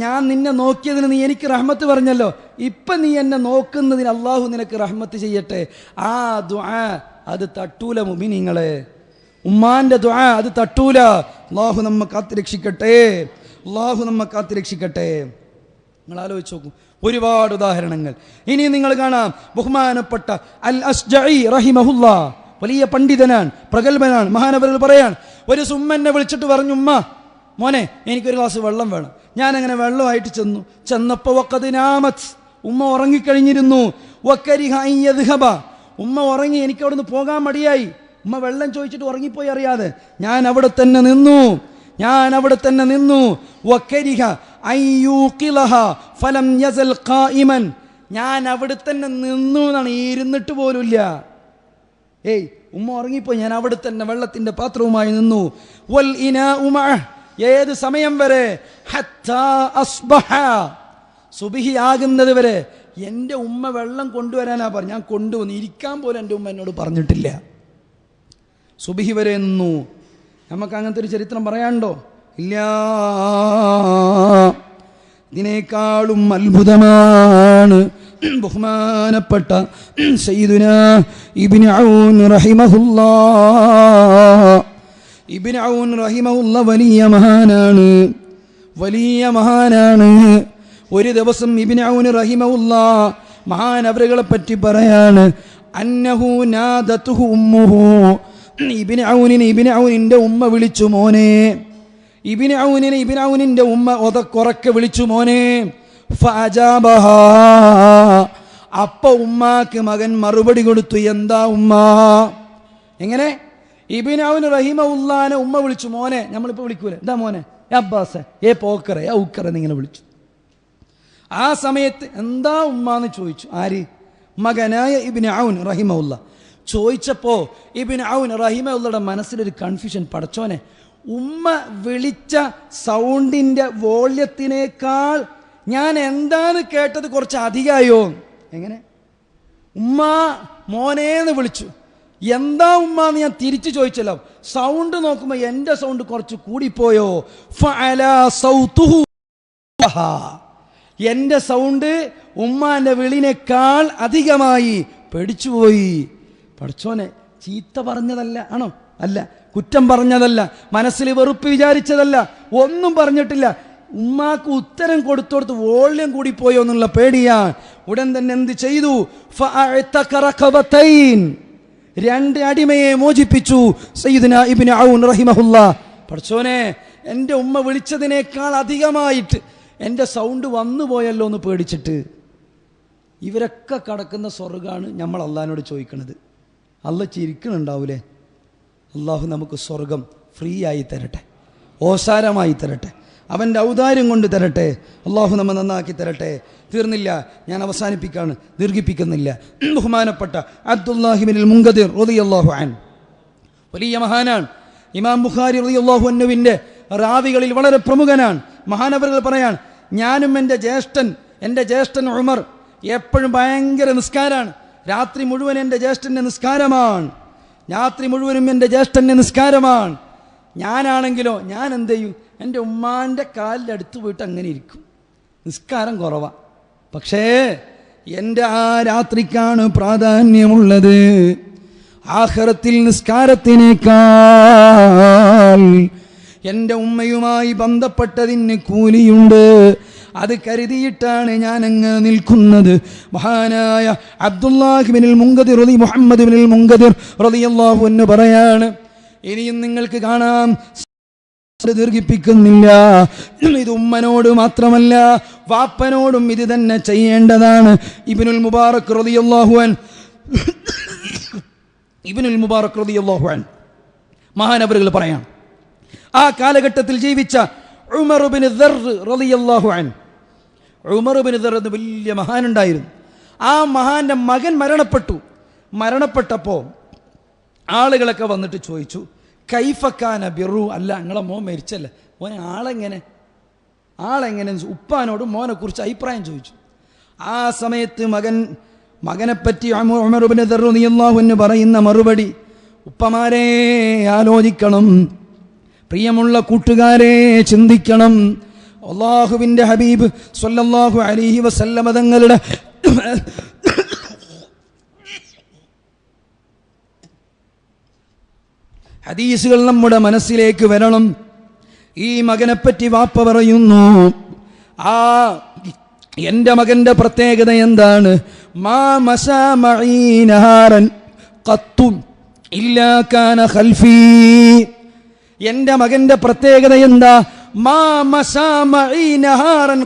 ഞാൻ നിന്നെ നോക്കിയതിന് നീ എനിക്ക് റഹ്മത്ത് പറഞ്ഞല്ലോ, ഇപ്പം നീ എന്നെ നോക്കുന്നതിന് അള്ളാഹു നിനക്ക് റഹ്മത്ത് ചെയ്യട്ടെ. ആ ദുആ അത് തട്ടൂല മുഅ്മിനീങ്ങളെ. ഉമ്മാന്റെ ദുആ അത് തട്ടൂല. അള്ളാഹു നമ്മെ കാത്തുരക്ഷിക്കട്ടെ, അള്ളാഹു നമ്മെ കാത്തുരക്ഷിക്കട്ടെ. നിങ്ങൾ ആലോചിച്ച് നോക്കൂ, ഒരുപാട് ഉദാഹരണങ്ങൾ. ഇനി നിങ്ങൾ കാണാം, ബഹുമാനപ്പെട്ട അൽ അസ്ജഈ റഹിമഹുല്ലാ, വലിയ പണ്ഡിതനാണ്, പ്രഗത്ഭനാണ്. മഹാനവറുകൾ പറയാൻ, ഒരു സുമ്മനെ വിളിച്ചിട്ട് പറഞ്ഞു, ഉമ്മ മോനെ എനിക്കൊരു ഗ്ലാസ് വെള്ളം വേണം. ഞാനങ്ങനെ വെള്ളമായിട്ട് ചെന്നപ്പോൾ വഖദിനാമത്ത്, ഉമ്മ ഉറങ്ങിക്കഴിഞ്ഞിരുന്നു. വകരിഹ അൻ യദ്ഹബ, ഉമ്മ ഉറങ്ങി, എനിക്ക് അവിടെ നിന്ന് പോകാൻ മടിയായി. ഉമ്മ വെള്ളം ചോദിച്ചിട്ട് ഉറങ്ങിപ്പോയി അറിയാതെ. ഞാൻ അവിടെ തന്നെ നിന്നു. വകരിഹ അൻ യൂഖിലഹ ഫലം യസൽ ഖായിമൻ, ഞാൻ അവിടെ തന്നെ നിന്നു എന്നാണ്, ഇരുന്നിട്ട് പോലുമില്ല. ഉമ്മ ഉറങ്ങിപ്പോയി, ഞാൻ അവിടെ തന്നെ വെള്ളത്തിന്റെ പാത്രവുമായി നിന്നു. വൽ ഇനാഉ മഅഹ്, ഏത് സമയം വരെ? ഹത്താ അസ്ബഹ, സുബ്ഹി ആകുന്നത് വരെ. എൻ്റെ ഉമ്മ വെള്ളം കൊണ്ടുവരാനാ പറഞ്ഞു, ഞാൻ കൊണ്ടുവന്നു. ഇരിക്കാൻ പോലും എൻ്റെ ഉമ്മ എന്നോട് പറഞ്ഞിട്ടില്ല. സുബ്ഹി വരെ നിന്നു. നമുക്ക് അങ്ങനത്തെ ഒരു ചരിത്രം പറയാനുണ്ടോ? ഇല്ല. ഇതിനേക്കാളും അത്ഭുതമാണ് ബഹുമാനപ്പെട്ട സയ്യിദുനാ ഇബ്നു ഔൻ റഹിമഹുല്ലാഹ്. ഇബ്നു ഔൻ റഹിമഹുല്ലാ വലിയ മഹാനാണ്. ഒരു ദിവസം ഇബ്നു ഔൻ റഹിമഹുല്ലാ മഹാനവറുകളെ പറ്റി പറയാണ്, അന്നഹു നാദതുഹു ഉമ്മുഹു, ഇബ്നു ഔനിന്റെ ഉമ്മ വിളിച്ചു മോനെ. ഇബ്നു ഔനിന്റെ ഉമ്മ ഒതക്കൊറക്കെ വിളിച്ചു മോനെ. ഫഅജാബഹാ, അപ്പ ഉമ്മാക്ക് മകൻ മറുപടി കൊടുത്തു. എന്താ ഉമ്മ? എങ്ങനെ? ഇബ്നു ഔൻ റഹിമഹുല്ലാനെ ഉമ്മ വിളിച്ചു മോനെ. നമ്മളിപ്പോൾ വിളിക്കൂലേ, എന്താ മോനെ, അബ്ബാസെ, പോക്കറെ, ഔക്കറെ എന്നിങ്ങനെ വിളിച്ചു. ആ സമയത്ത് എന്താ ഉമ്മ എന്ന് ചോദിച്ചു. ആര്? മകനായ ഇബ്നു ഔൻ റഹിമഹുല്ലാ ചോദിച്ചപ്പോൾ ഇബ്നു ഔൻ റഹിമഹുല്ലയുടെ മനസ്സിലൊരു കൺഫ്യൂഷൻ. പടച്ചോനെ, ഉമ്മ വിളിച്ച സൗണ്ടിന്റെ വോള്യത്തിനേക്കാൾ ഞാൻ എന്താണ് കേട്ടത് കുറച്ച് അധികമായോ? എങ്ങനെ? ഉമ്മ മോനേന്ന് വിളിച്ചു. എന്താ ഉമ്മ എന്ന് ഞാൻ തിരിച്ചു ചോദിച്ചല്ലോ. സൗണ്ട് നോക്കുമ്പോൾ എൻ്റെ സൗണ്ട് കുറച്ച് കൂടിപ്പോയോ? ഫഅലാ സൗതുഹു, എൻ്റെ സൗണ്ട് ഉമ്മാന്റെ വിളിനേക്കാൾ അധികമായി. പേടിച്ചുപോയി. പഠിച്ചോനെ, ചീത്ത പറഞ്ഞതല്ല, ആണോ? അല്ല. കുറ്റം പറഞ്ഞതല്ല, മനസ്സിൽ വെറുപ്പ് വിചാരിച്ചതല്ല, ഒന്നും പറഞ്ഞിട്ടില്ല. ഉമ്മാക്ക് ഉത്തരം കൊടുത്തോടുത്ത് വോള്യം കൂടിപ്പോയോ എന്നുള്ള പേടിയാണ്. ഉടൻ തന്നെ എന്ത് ചെയ്തു? രണ്ട് അടിമയെ മോചിപ്പിച്ചു സയ്യിദുനാ ഇബ്നു ഔൻ റഹിമഹുല്ലാ. പഠിച്ചോനെ, എൻ്റെ ഉമ്മ വിളിച്ചതിനേക്കാൾ അധികമായിട്ട് എൻ്റെ സൗണ്ട് വന്നു പോയല്ലോ എന്ന് പേടിച്ചിട്ട്. ഇവരൊക്കെ കടക്കുന്ന സ്വർഗ്ഗമാണ് നമ്മൾ അള്ളാഹിനോട് ചോദിക്കുന്നത്. അള്ളാഹ് ചിരിക്കണുണ്ടാവൂലേ? അള്ളാഹു നമുക്ക് സ്വർഗം ഫ്രീ ആയി തരട്ടെ, ഓസാരമായി തരട്ടെ, അവൻ്റെ ഔദാര്യം കൊണ്ട് തരട്ടെ. അള്ളാഹു നമ്മെ നന്നാക്കി തരട്ടെ. തീർന്നില്ല, ഞാൻ അവസാനിപ്പിക്കാണ്, ദീർഘിപ്പിക്കുന്നില്ല. ബഹുമാനപ്പെട്ട അബ്ദുല്ലാഹി ഇബ്നുൽ മുൻകദിർ റളിയല്ലാഹു അൻഹു വലിയ മഹാനാണ്. ഇമാം ബുഖാരി റളിയല്ലാഹു അൻഹുവിൻ്റെ റാവികളിൽ വളരെ പ്രമുഖനാണ്. മഹാനവറുകൾ പറയാൻ, ഞാനും എൻ്റെ ജ്യേഷ്ഠൻ ഉമർ എപ്പോഴും ഭയങ്കര നിസ്കാരാണ്. രാത്രി മുഴുവൻ എൻ്റെ ജ്യേഷ്ഠൻ്റെ നിസ്കാരമാണ്. ഞാനാണെങ്കിലോ, ഞാൻ എന്ത് ചെയ്യും? എൻ്റെ ഉമ്മാൻ്റെ കാലിൻ്റെ അടുത്ത് പോയിട്ട് അങ്ങനെ ഇരിക്കും. നിസ്കാരം കുറവാണ്. പക്ഷേ എൻ്റെ ആ രാത്രിക്കാണ് പ്രാധാന്യമുള്ളത്. ആഖിറത്തിൽ നിസ്കാരത്തിനേക്കാൾ എൻ്റെ ഉമ്മയുമായി ബന്ധപ്പെട്ടതിന് കൂലിയുണ്ട്. അത് കരുതിയിട്ടാണ് ഞാൻ അങ്ങ് നിൽക്കുന്നത്. മഹാനായ അബ്ദുല്ലാഹി ഇബ്നുൽ മുൻകദിർ മുഹമ്മദ് ഇബ്നുൽ മുൻകദിർ റളിയല്ലാഹു അൻഹു പറയാണ്, ഇനിയും നിങ്ങൾക്ക് കാണാം, ദീർഘിപ്പിക്കുന്നില്ല. ഇത് ഉമ്മനോട് മാത്രമല്ല, വാപ്പനോടും ഇത് തന്നെ ചെയ്യേണ്ടതാണ്. ഇബ്നുൽ മുബാറക് റളിയല്ലാഹു അൻഹു മഹാനവറുകൾ പറയാം, ആ കാലഘട്ടത്തിൽ ജീവിച്ച ഉമർ ഇബ്നു ദർ റളിയല്ലാഹു അൻഹു, ഉമർ ഇബ്നു ദർ എന്ന വലിയ മഹാനുണ്ടായിരുന്നു. ആ മഹാന്റെ മകൻ മരണപ്പെട്ടപ്പോൾ ആളുകളൊക്കെ വന്നിട്ട് ചോദിച്ചു, കൈഫക്കാന ബിറു, അല്ല നിങ്ങളെ മോൻ മരിച്ചല്ലേ, മോനെ ആളെങ്ങനെ ഉപ്പാനോട് മോനെ കുറിച്ച് അഭിപ്രായം ചോദിച്ചു. ആ സമയത്ത് മകനെപ്പറ്റി ഉമർ ഇബ്നു ദർ റളിയല്ലാഹു അൻഹു പറയുന്ന മറുപടി, ഉപ്പമാരെ ആലോചിക്കണം, പ്രിയമുള്ള കൂട്ടുകാരെ ചിന്തിക്കണം. അല്ലാഹുവിൻ്റെ ഹബീബ് സ്വല്ലല്ലാഹു അലൈഹി വസല്ലമ തങ്ങളുടെ ഹദീസുകൾ നമ്മുടെ മനസ്സിലേക്ക് വരണം. ഈ മകനെപ്പറ്റി വാപ്പ പറയുന്നു, ആ എൻ്റെ മകൻ്റെ പ്രത്യേകത എന്താണ്? മാ മശാ മഈ നഹാറൻ ഖത്തു ഇല്ലാ കാന ഖൽഫീ. എൻ്റെ മകൻ്റെ പ്രത്യേകത എന്താ? മാ മശാ മഈ നഹാറൻ